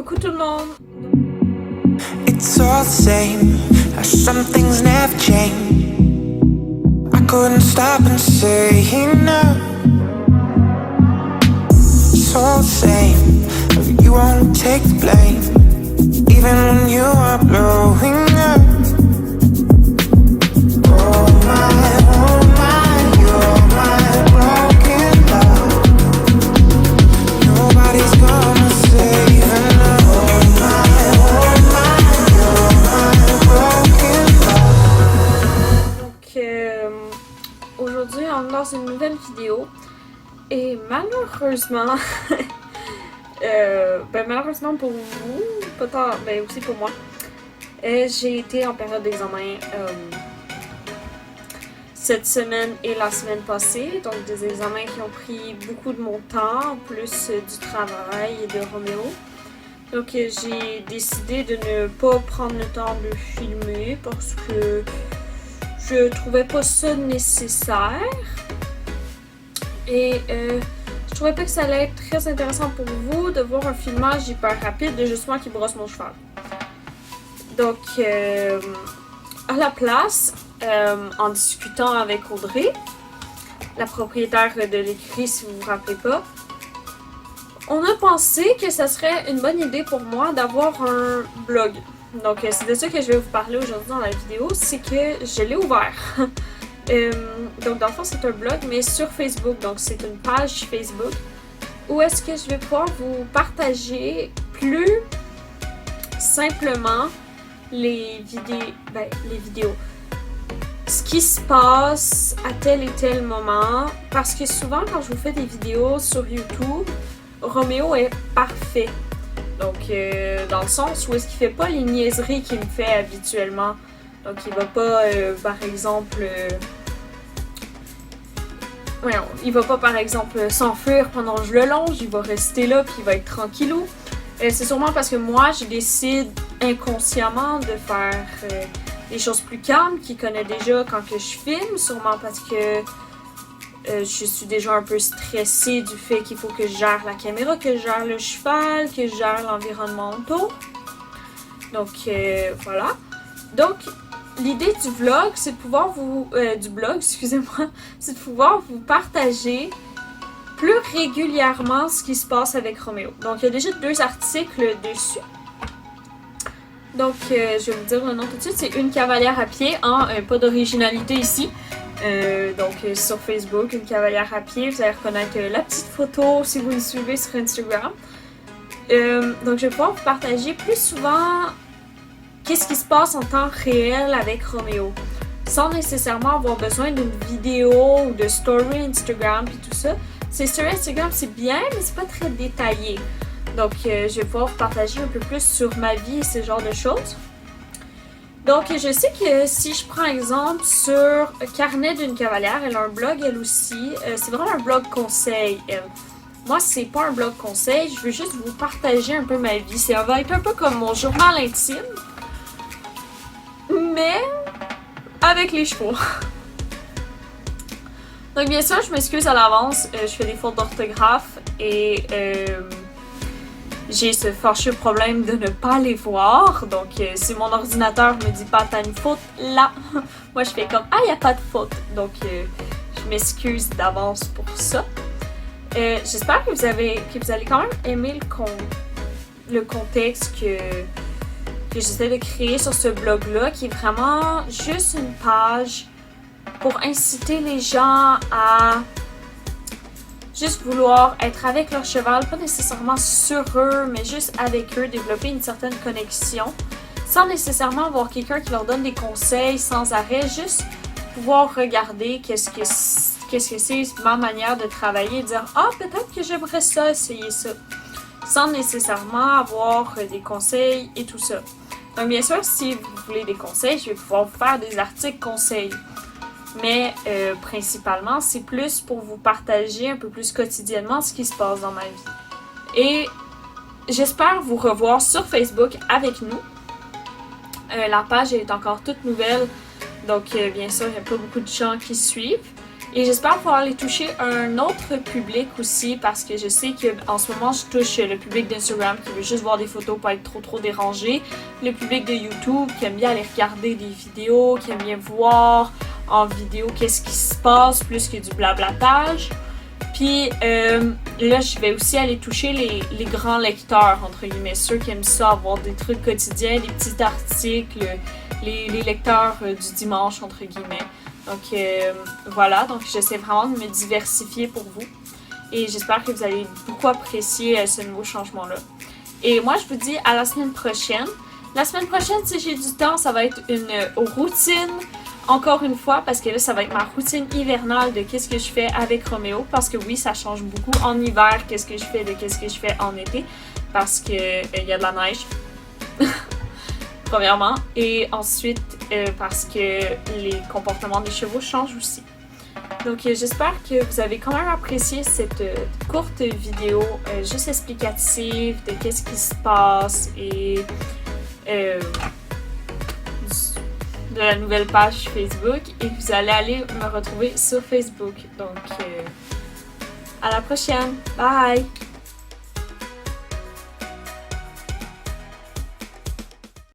Coucou tout le monde! It's all the same, some things never change. I couldn't stop and say no. It's all the same, you won't take the blame, even when you are blowing up. Oh my, you're my broken love. Nobody's gonna save enough. Oh my, you're my broken love. Donc, aujourd'hui, on est dans une nouvelle vidéo. Et malheureusement, malheureusement pour vous, pas tant, mais aussi pour moi, j'ai été en période d'examen cette semaine et la semaine passée. Donc des examens qui ont pris beaucoup de mon temps, en plus du travail et de Roméo. Donc j'ai décidé de ne pas prendre le temps de filmer parce que je trouvais pas ça nécessaire. Et je trouvais pas que ça allait être très intéressant pour vous de voir un filmage hyper rapide de juste moi qui brosse mon cheval. Donc, à la place, en discutant avec Audrey, la propriétaire de l'écrit, si vous vous rappelez pas, on a pensé que ça serait une bonne idée pour moi d'avoir un blog. Donc, c'est de ça que je vais vous parler aujourd'hui dans la vidéo, c'est que je l'ai ouvert. Donc dans le fond c'est un blog mais sur Facebook, donc c'est une page Facebook où est-ce que je vais pouvoir vous partager plus simplement les vidéos, ce qui se passe à tel et tel moment, parce que souvent quand je vous fais des vidéos sur YouTube, Roméo est parfait, donc dans le sens où est-ce qu'il fait pas les niaiseries qu'il me fait habituellement. Donc il va pas, par exemple, s'enfuir pendant que je le longe, il va rester là puis il va être tranquillou. C'est sûrement parce que moi, je décide inconsciemment de faire des choses plus calmes qu'il connaît déjà quand que je filme, sûrement parce que je suis déjà un peu stressée du fait qu'il faut que je gère la caméra, que je gère le cheval, que je gère l'environnement autour. Donc voilà. Donc l'idée du vlog, c'est de pouvoir c'est de pouvoir vous partager plus régulièrement ce qui se passe avec Roméo. Donc, il y a déjà 2 articles dessus. Donc, je vais vous dire le nom tout de suite. C'est Une cavalière à pied, pas d'originalité ici. Donc, sur Facebook, Une cavalière à pied. Vous allez reconnaître la petite photo si vous me suivez sur Instagram. Donc, je vais pouvoir vous partager plus souvent qu'est-ce qui se passe en temps réel avec Roméo, sans nécessairement avoir besoin d'une vidéo ou de story Instagram et tout ça. Ces stories Instagram, c'est bien, mais c'est pas très détaillé. Donc, je vais pouvoir vous partager un peu plus sur ma vie et ce genre de choses. Donc, je sais que si je prends exemple sur Carnet d'une cavalière, elle a un blog elle aussi. C'est vraiment un blog conseil, elle. Moi, c'est pas un blog conseil, je veux juste vous partager un peu ma vie. Ça va être un peu comme mon journal intime, mais avec les chevaux. Donc bien sûr, je m'excuse à l'avance, je fais des fautes d'orthographe et j'ai ce fâcheux problème de ne pas les voir. Donc si mon ordinateur me dit pas t'as une faute là, moi je fais comme ah y a pas de faute. Donc je m'excuse d'avance pour ça. J'espère que vous allez quand même aimer le contexte que j'essaie de créer sur ce blog-là, qui est vraiment juste une page pour inciter les gens à juste vouloir être avec leur cheval, pas nécessairement sur eux, mais juste avec eux, développer une certaine connexion, sans nécessairement avoir quelqu'un qui leur donne des conseils sans arrêt, juste pouvoir regarder qu'est-ce que c'est ma manière de travailler et dire « Ah, peut-être que j'aimerais ça, essayer ça », sans nécessairement avoir des conseils et tout ça. Donc bien sûr, si vous voulez des conseils, je vais pouvoir vous faire des articles conseils. Mais principalement, c'est plus pour vous partager un peu plus quotidiennement ce qui se passe dans ma vie. Et j'espère vous revoir sur Facebook avec nous. La page est encore toute nouvelle, donc bien sûr, il n'y a pas beaucoup de gens qui suivent. Et j'espère pouvoir aller toucher un autre public aussi parce que je sais qu'en ce moment je touche le public d'Instagram qui veut juste voir des photos pour être trop dérangé, le public de YouTube qui aime bien aller regarder des vidéos, qui aime bien voir en vidéo qu'est-ce qui se passe plus que du blablatage. Puis là, je vais aussi aller toucher les grands lecteurs, entre guillemets, ceux qui aiment ça, avoir des trucs quotidiens, des petits articles, les lecteurs du dimanche, entre guillemets. Donc voilà, donc j'essaie vraiment de me diversifier pour vous. Et j'espère que vous allez beaucoup apprécier ce nouveau changement-là. Et moi, je vous dis à la semaine prochaine. La semaine prochaine, si j'ai du temps, ça va être une routine. Encore une fois, parce que là, ça va être ma routine hivernale de qu'est-ce que je fais avec Roméo. Parce que oui, ça change beaucoup en hiver, qu'est-ce que je fais de qu'est-ce que je fais en été. Parce que y a de la neige. Premièrement. Et ensuite, parce que les comportements des chevaux changent aussi. Donc, j'espère que vous avez quand même apprécié cette courte vidéo juste explicative de qu'est-ce qui se passe et de la nouvelle page Facebook et vous allez aller me retrouver sur Facebook. Donc, à la prochaine. Bye!